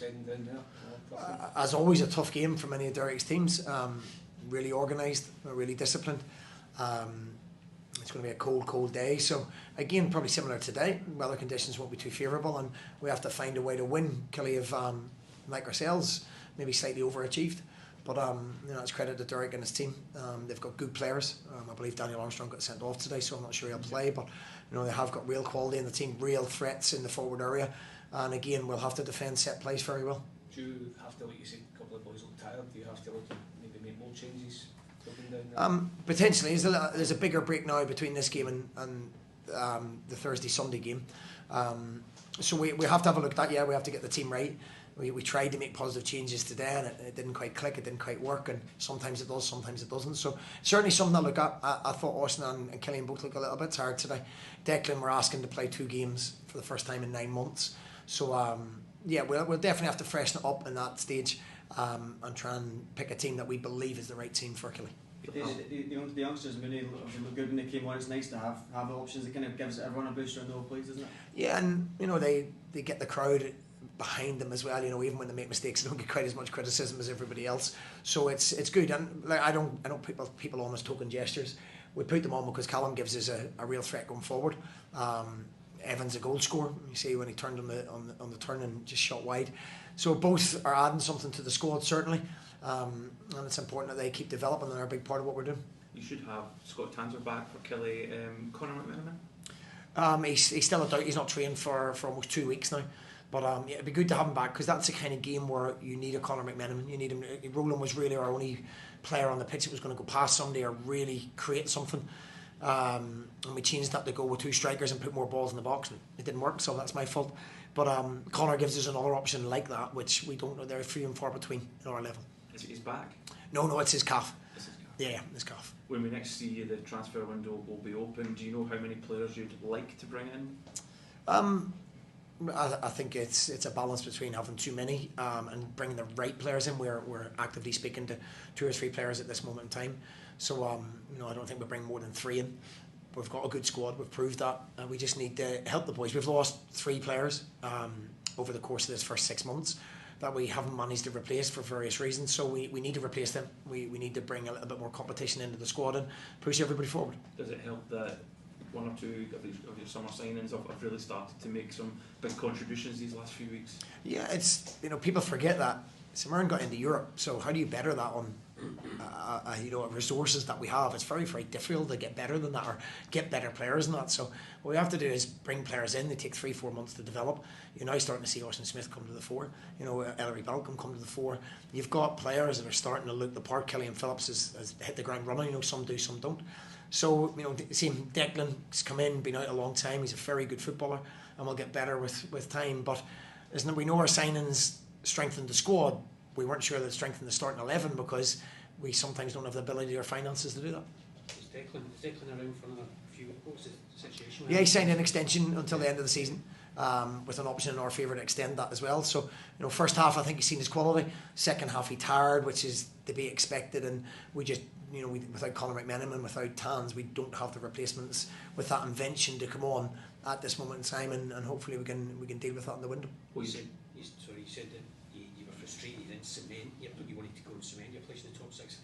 heading down there. As always, a tough game for many of Derek's teams. Really organised, really disciplined. It's going to be a cold day. So again, probably similar today. Weather conditions won't be too favourable, and we have to find a way to win. Killie have, like ourselves, maybe slightly overachieved. But it's credit to Derek and his team. They've got good players. I believe Daniel Armstrong got sent off today, so I'm not sure he'll play. But they have got real quality in the team, real threats in the forward area. And again, we'll have to defend set plays very well. Do you have to, like you said, a couple of boys look tired? Do you have to maybe make more changes? Potentially. There's a bigger break now between this game and the Thursday-Sunday game. So we have to have a look at that. We have to get the team right. We tried to make positive changes today, and it didn't quite click, it didn't quite work, and sometimes it does, sometimes it doesn't. So certainly something to look at. I thought Austin and Killian both looked a little bit tired today. Declan were asking to play 2 games for the first time in 9 months. So we'll definitely have to freshen it up in that stage and try and pick a team that we believe is the right team for Killie. The youngsters really look good when they came on. It's nice to have the options. It kind of gives everyone a boost around the whole place, doesn't it? Yeah, and they get the crowd behind them as well. Even when they make mistakes, they don't get quite as much criticism as everybody else. So it's good. And I don't put people on as token gestures. We put them on because Callum gives us a real threat going forward. Evans a goal scorer. You see when he turned on the turn and just shot wide. So both are adding something to the squad certainly. And it's important that they keep developing, and they're a big part of what we're doing. You should have Scott Tanser back for Killie. Conor McMenamin? He's still a doubt. He's not trained for almost 2 weeks now. But it'd be good to have him back, because that's the kind of game where you need a Conor McMenamin. You need him. Roland was really our only player on the pitch that was going to go past somebody or really create something. And we changed that to go with 2 strikers and put more balls in the box, and it didn't work, so that's my fault. But Conor gives us another option like that, which we don't know. They're few and far between at our level. Is it his back? No, it's his calf. It's his calf. Yeah, his calf. When we next see you, the transfer window will be open. Do you know how many players you'd like to bring in? I think it's a balance between having too many and bringing the right players in. We're actively speaking to 2 or 3 players at this moment in time. So I don't think we'll bring more than 3 in. We've got a good squad. We've proved that. We just need to help the boys. We've lost 3 players over the course of this first 6 months that we haven't managed to replace for various reasons. So we need to replace them. We need to bring a little bit more competition into the squad and push everybody forward. Does it help that 1 or 2 of your summer signings have really started to make some big contributions these last few weeks? Yeah, it's people forget that St Mirren got into Europe. So how do you better that on resources that we have? It's very, very difficult to get better than that or get better players than that. So what we have to do is bring players in. They take 3-4 months to develop. You're now starting to see Austin Smith come to the fore. Ellery Balcom come to the fore. You've got players that are starting to look the part. Killian Phillips has hit the ground running. Some do, some don't. So see Declan's come in, been out a long time. He's a very good footballer, and we'll get better with time. But we know our signings strengthened the squad. We weren't sure that strengthened the starting 11 because we sometimes don't have the ability or finances to do that. Is Declan around for another few weeks? What's the situation? Yeah, he signed an extension until the end of the season, with an option in our favour to extend that as well. So, first half I think he's seen his quality. Second half he tired, which is to be expected, and we just, without Conor McMenamin, without Tans, we don't have the replacements with that invention to come on at this moment in time, and hopefully we can deal with that in the window. You said that you were frustrated in cement. You wanted to go and cement your place in the top 6.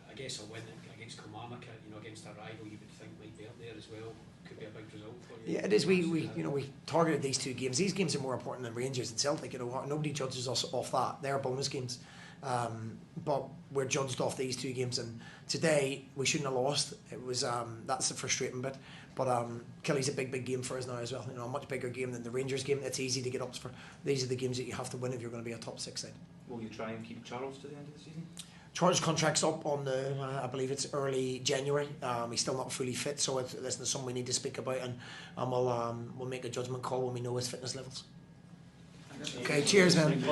I guess a win against Kilmarnock, against a rival, you would think might be up there as well. Could be a big result for you. Yeah, it is. We targeted these 2 games. These games are more important than Rangers and Celtic. Nobody judges us off that. They're bonus games. But we're judged off these 2 games, and today we shouldn't have lost. It was that's the frustrating bit. But Killie's a big game for us now as well. A much bigger game than the Rangers game. It's easy to get ups for. These are the games that you have to win if you're going to be a top 6 side. Will you try and keep Charles to the end of the season? Charles' contract's up on I believe it's early January. He's still not fully fit, so there's something we need to speak about, and we'll make a judgment call when we know his fitness levels. Okay, cheers, man.